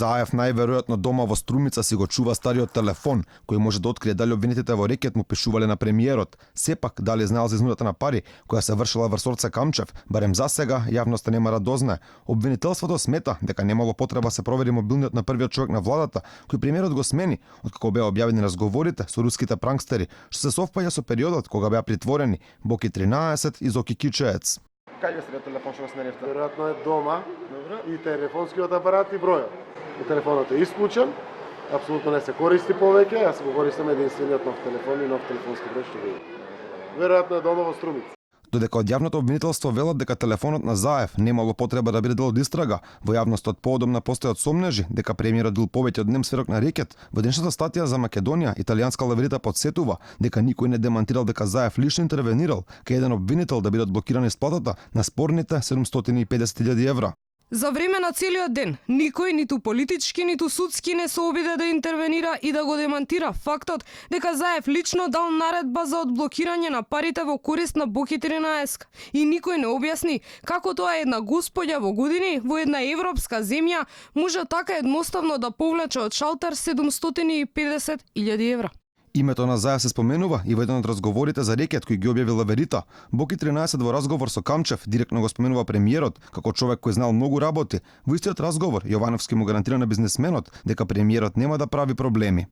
Заев најверојатно дома во Струмица си го чува стариот телефон, кој може да открие дали обвинетите во рекет му пишувале на премиерот. Сепак, дали знаел за изнудата на пари, која се вршила врз Орце Камчев, барем за сега, јавноста нема да дознае. Обвинителството смета дека немало потреба се провери мобилниот на првиот човек на владата, кој премиерот го смени, откако беа објавени разговорите со руските пранкстери, што се совпаѓа со периодот кога беа притворени Боки 13 и Зоки Кичеец. Кај е средот телефон што го сменивте? Веројатно е дома. Добро. И телефонскиот апарат и бројот. Телефонот е исклучен, апсолутно не се користи повеќе, јас го користам единствениот нов телефон и нов телефонски број што види. Веројатно е дома во Струмица. Додека од јавното обвинителство велат дека телефонот на Заев немало потреба да биде дел од истрага, во јавностот поодом на постојат сомнежи дека премиерот бил повеќе од нем сведок на рекет, во денешната статија за Македонија, италијанска лаверита подсетува дека никој не демантирал дека Заев лично интервенирал кај еден обвинител да бидат блокирани исплатата на спорните 750.000 евра. За време на целиот ден, никој ниту политички, ниту судски не се обиде да интервенира и да го демантира фактот дека Заев лично дал наредба за одблокирање на парите во корист на Боки 13. И никој не објасни како тоа една господја во години, во една европска земја, може така едноставно да повлече од шалтер 750.000 евра. Името на Заев се споменува и во еден од разговорите за рекет кој ги објави лаверита. Боки 13 во разговор со Камчев директно го споменува премиерот како човек кој знал многу работи. Во истиот разговор Јовановски му гарантира на бизнисменот дека премиерот нема да прави проблеми.